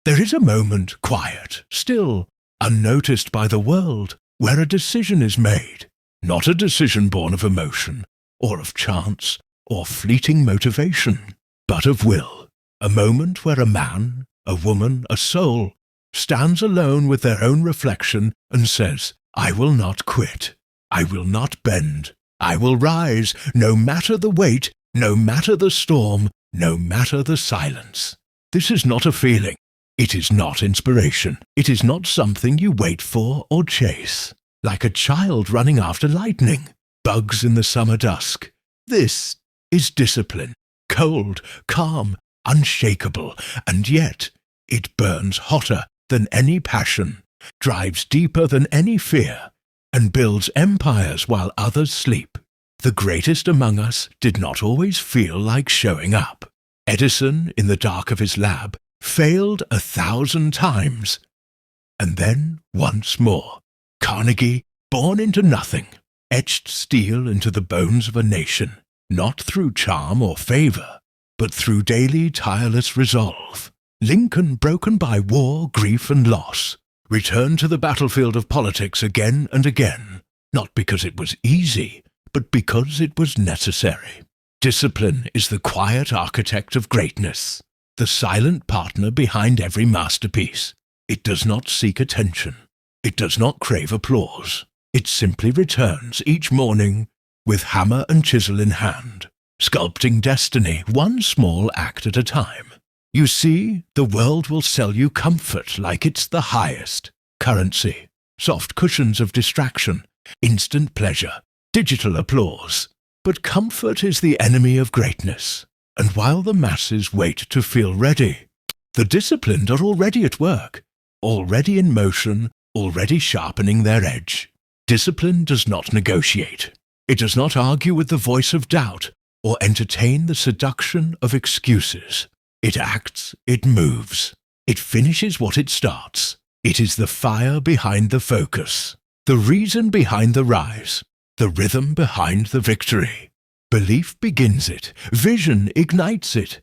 There is a moment quiet, still, unnoticed by the world, where a decision is made, not a decision born of emotion, or of chance, or fleeting motivation, but of will. A moment where a man, a woman, a soul, stands alone with their own reflection and says, I will not quit. I will not bend. I will rise, no matter the weight, no matter the storm, no matter the silence. This is not a feeling. It is not inspiration. It is not something you wait for or chase, like a child running after lightning, bugs in the summer dusk. This is discipline, cold, calm, unshakable, and yet it burns hotter than any passion, drives deeper than any fear, and builds empires while others sleep. The greatest among us did not always feel like showing up. Edison, in the dark of his lab, failed 1,000 times. And then, once more, Carnegie, born into nothing, etched steel into the bones of a nation, not through charm or favor, but through daily tireless resolve. Lincoln, broken by war, grief, and loss, returned to the battlefield of politics again and again, not because it was easy, but because it was necessary. Discipline is the quiet architect of greatness, the silent partner behind every masterpiece. It does not seek attention. It does not crave applause. It simply returns each morning with hammer and chisel in hand, sculpting destiny one small act at a time. You see, the world will sell you comfort like it's the highest currency, soft cushions of distraction, instant pleasure, digital applause. But comfort is the enemy of greatness, and while the masses wait to feel ready, the disciplined are already at work, already in motion, already sharpening their edge. Discipline does not negotiate. It does not argue with the voice of doubt or entertain the seduction of excuses. It acts, it moves, it finishes what it starts. It is the fire behind the focus, the reason behind the rise, the rhythm behind the victory. Belief begins it, vision ignites it,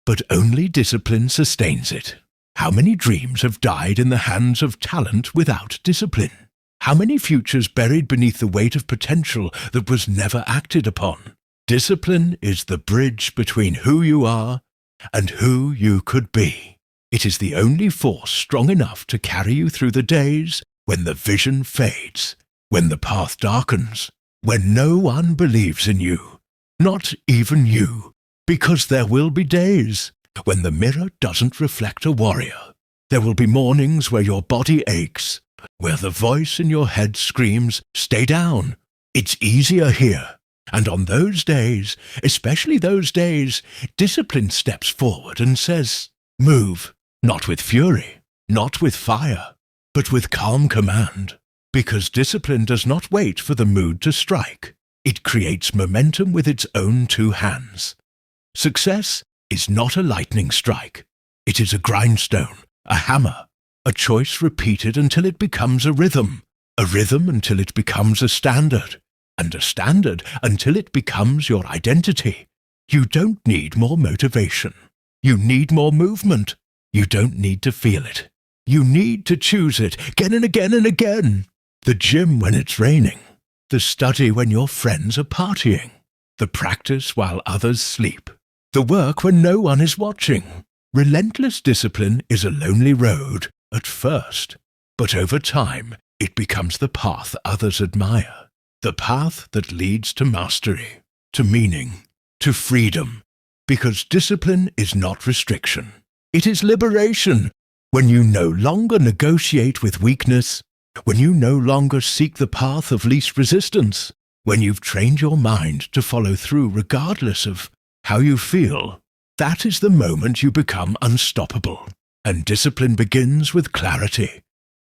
but only discipline sustains it. How many dreams have died in the hands of talent without discipline? How many futures buried beneath the weight of potential that was never acted upon? Discipline is the bridge between who you are and who you could be. It is the only force strong enough to carry you through the days when the vision fades, when the path darkens, when no one believes in you, not even you, because there will be days when the mirror doesn't reflect a warrior. There will be mornings where your body aches, where the voice in your head screams, "Stay down. It's easier here." And on those days, especially those days, discipline steps forward and says, "Move," not with fury, not with fire, but with calm command. Because discipline does not wait for the mood to strike. It creates momentum with its own two hands. Success is not a lightning strike. It is a grindstone, a hammer, a choice repeated until it becomes a rhythm until it becomes a standard, and a standard until it becomes your identity. You don't need more motivation. You need more movement. You don't need to feel it. You need to choose it again and again and again. The gym when it's raining. The study when your friends are partying. The practice while others sleep. The work when no one is watching. Relentless discipline is a lonely road at first, but over time it becomes the path others admire. The path that leads to mastery, to meaning, to freedom, because discipline is not restriction. It is liberation, when you no longer negotiate with weakness, when you no longer seek the path of least resistance, when you've trained your mind to follow through regardless of how you feel. That is the moment you become unstoppable, and discipline begins with clarity.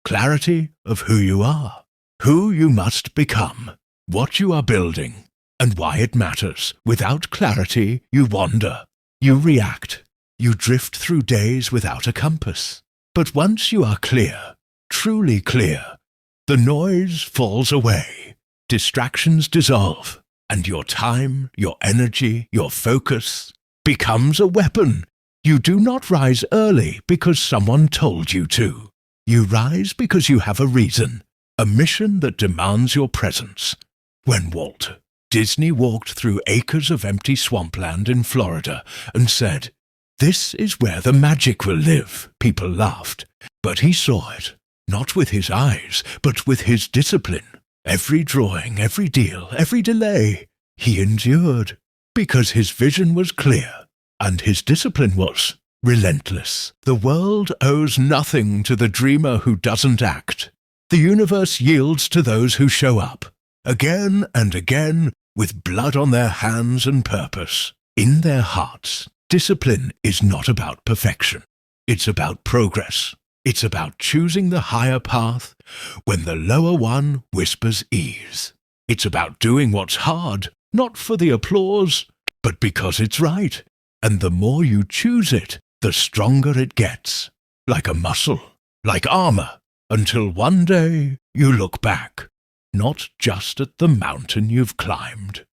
Clarity of who you are, who you must become, what you are building, and why it matters. Without clarity, you wander, you react, you drift through days without a compass. But once you are clear, truly clear, the noise falls away, distractions dissolve, and your time, your energy, your focus becomes a weapon. You do not rise early because someone told you to. You rise because you have a reason, a mission that demands your presence. When Walt Disney walked through acres of empty swampland in Florida and said, "This is where the magic will live," people laughed. But he saw it, not with his eyes, but with his discipline. Every drawing, every deal, every delay, he endured, because his vision was clear, and his discipline was relentless. The world owes nothing to the dreamer who doesn't act. The universe yields to those who show up, again and again, with blood on their hands and purpose. In their hearts, discipline is not about perfection. It's about progress. It's about choosing the higher path when the lower one whispers ease. It's about doing what's hard, not for the applause, but because it's right. And the more you choose it, the stronger it gets. Like a muscle, like armor, until one day you look back, not just at the mountain you've climbed,